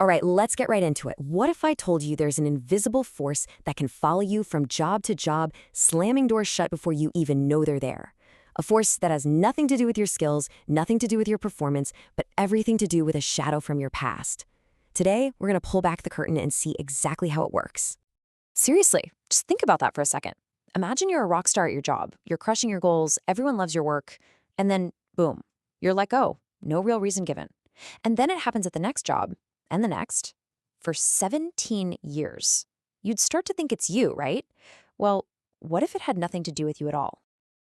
All right, let's get right into it. What if I told you there's an invisible force that can follow you from job to job, slamming doors shut before you even know they're there? A force that has nothing to do with your skills, nothing to do with your performance, but everything to do with a shadow from your past. Today, we're going to pull back the curtain and see exactly how it works. Seriously, just think about that for a second. Imagine you're a rock star at your job. You're crushing your goals, everyone loves your work, and then, boom, you're let go. No real reason given. And then it happens at the next job, and the next, for 17 years. You'd start to think it's you, right? Well, what if it had nothing to do with you at all?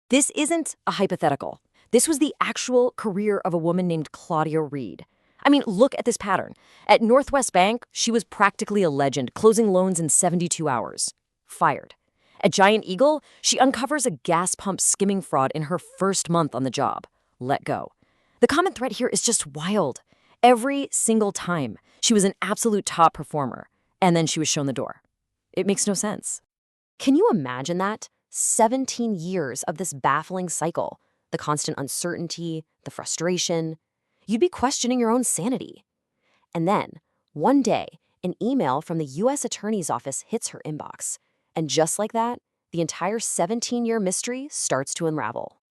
This isn't a hypothetical. This was the actual career of a woman named Claudia Reid. I mean, look at this pattern. At Northwest Bank, she was practically a legend, closing loans in 72 hours. Fired. At Giant Eagle, she uncovers a gas pump skimming fraud in her first month on the job. Let go. The common thread here is just wild. Every single time, she was an absolute top performer, and then she was shown the door. It makes no sense. Can you imagine that? 17 years of this baffling cycle, the constant uncertainty, the frustration. You'd be questioning your own sanity. And then, one day, an email from the U.S. Attorney's Office hits her inbox. And just like that, the entire 17-year mystery starts to unravel.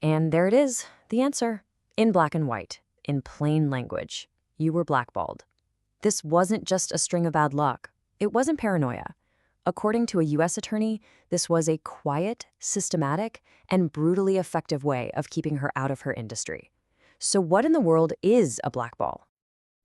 And there it is, the answer. In black and white, in plain language. You were blackballed. This wasn't just a string of bad luck. It wasn't paranoia. According to a U.S. attorney, this was a quiet, systematic, and brutally effective way of keeping her out of her industry. So what in the world is a blackball?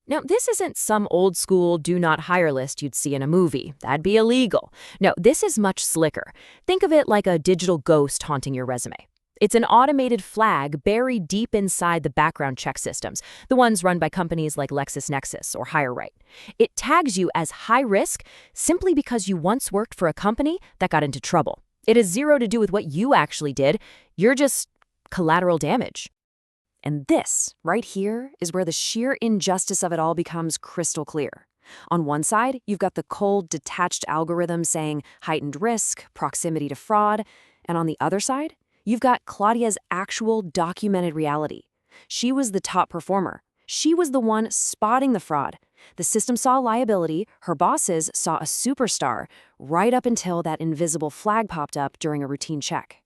Now, this isn't some old-school do-not-hire list you'd see in a movie. That'd be illegal. No, this is much slicker. Think of it like a digital ghost haunting your resume. It's an automated flag buried deep inside the background check systems, the ones run by companies like LexisNexis or HireRight. It tags you as high risk simply because you once worked for a company that got into trouble. It has zero to do with what you actually did. You're just collateral damage. And this, right here, is where the sheer injustice of it all becomes crystal clear. On one side, you've got the cold, detached algorithm saying heightened risk, proximity to fraud, and on the other side, you've got Claudia's actual documented reality. She was the top performer. She was the one spotting the fraud. The system saw liability, her bosses saw a superstar, right up until that invisible flag popped up during a routine check.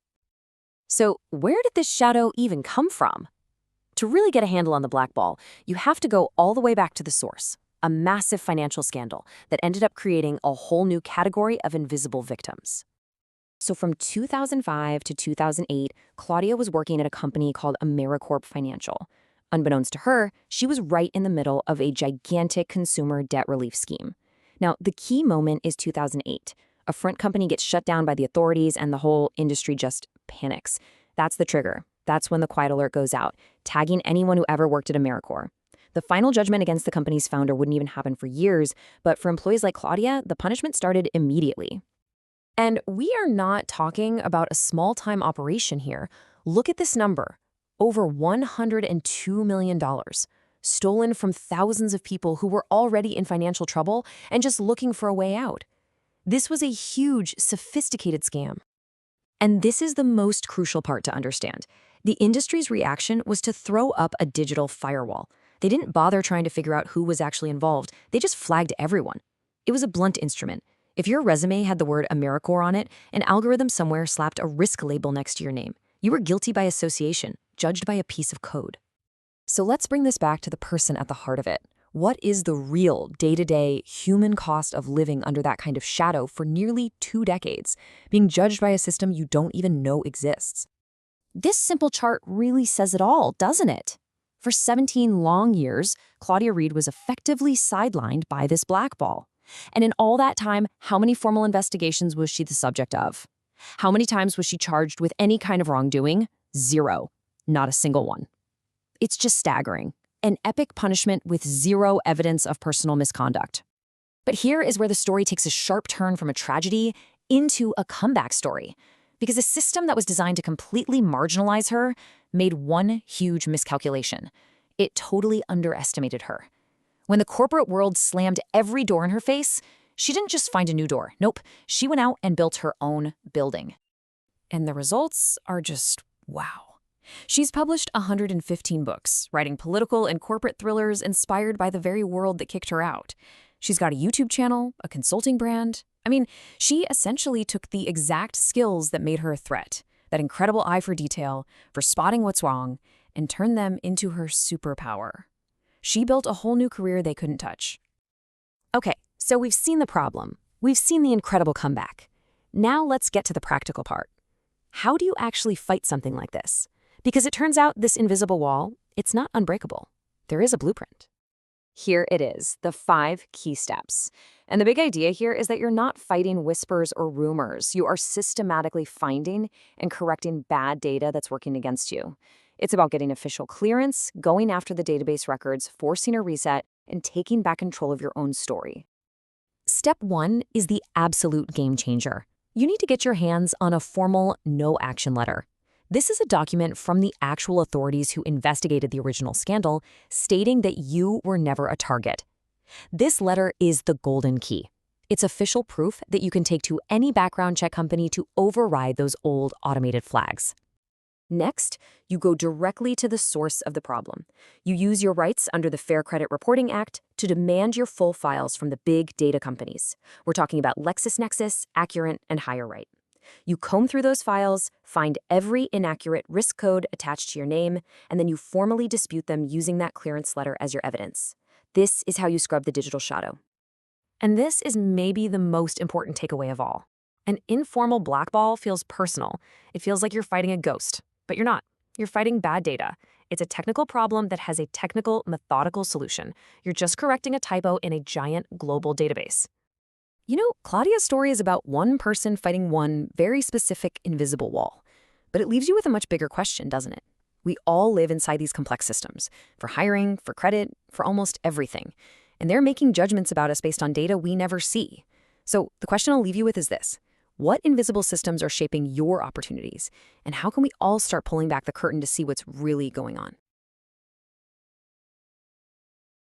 So where did this shadow even come from? To really get a handle on the blackball, you have to go all the way back to the source, a massive financial scandal that ended up creating a whole new category of invisible victims. So from 2005 to 2008, Claudia was working at a company called AmeriCorp Financial. Unbeknownst to her, she was right in the middle of a gigantic consumer debt relief scheme. Now, the key moment is 2008. A front company gets shut down by the authorities and the whole industry just panics. That's the trigger. That's when the quiet alert goes out, tagging anyone who ever worked at AmeriCorp. The final judgment against the company's founder wouldn't even happen for years, but for employees like Claudia, the punishment started immediately. And we are not talking about a small-time operation here. Look at this number. Over $102 million, stolen from thousands of people who were already in financial trouble and just looking for a way out. This was a huge, sophisticated scam. And this is the most crucial part to understand. The industry's reaction was to throw up a digital firewall. They didn't bother trying to figure out who was actually involved. They just flagged everyone. It was a blunt instrument. If your resume had the word AmeriCorp on it, an algorithm somewhere slapped a risk label next to your name. You were guilty by association, judged by a piece of code. So let's bring this back to the person at the heart of it. What is the real day-to-day human cost of living under that kind of shadow for nearly 2 decades, being judged by a system you don't even know exists? This simple chart really says it all, doesn't it? For 17 long years, Claudia Reid was effectively sidelined by this blackball. And in all that time, how many formal investigations was she the subject of? How many times was she charged with any kind of wrongdoing? 0. Not a single one. It's just staggering. An epic punishment with 0 evidence of personal misconduct. But here is where the story takes a sharp turn from a tragedy into a comeback story. Because a system that was designed to completely marginalize her made one huge miscalculation. It totally underestimated her. When the corporate world slammed every door in her face, she didn't just find a new door. Nope, she went out and built her own building. And the results are just wow. She's published 115 books, writing political and corporate thrillers inspired by the very world that kicked her out. She's got a YouTube channel, a consulting brand. I mean, she essentially took the exact skills that made her a threat, that incredible eye for detail, for spotting what's wrong, and turned them into her superpower. She built a whole new career they couldn't touch. Okay, so we've seen the problem. We've seen the incredible comeback. Now let's get to the practical part. How do you actually fight something like this? Because it turns out this invisible wall, it's not unbreakable. There is a blueprint. Here it is, the 5 key steps. And the big idea here is that you're not fighting whispers or rumors. You are systematically finding and correcting bad data that's working against you. It's about getting official clearance, going after the database records, forcing a reset, and taking back control of your own story. Step 1 is the absolute game changer. You need to get your hands on a formal no-action letter. This is a document from the actual authorities who investigated the original scandal, stating that you were never a target. This letter is the golden key. It's official proof that you can take to any background check company to override those old automated flags. Next, you go directly to the source of the problem. You use your rights under the Fair Credit Reporting Act to demand your full files from the big data companies. We're talking about LexisNexis, Accurate, and HireRight. You comb through those files, find every inaccurate risk code attached to your name, and then you formally dispute them using that clearance letter as your evidence. This is how you scrub the digital shadow. And this is maybe the most important takeaway of all. An informal blackball feels personal. It feels like you're fighting a ghost, but you're not. You're fighting bad data. It's a technical problem that has a technical, methodical solution. You're just correcting a typo in a giant global database. You know, Claudia's story is about one person fighting one very specific invisible wall. But it leaves you with a much bigger question, doesn't it? We all live inside these complex systems, for hiring, for credit, for almost everything. And they're making judgments about us based on data we never see. So the question I'll leave you with is this. What invisible systems are shaping your opportunities? And how can we all start pulling back the curtain to see what's really going on?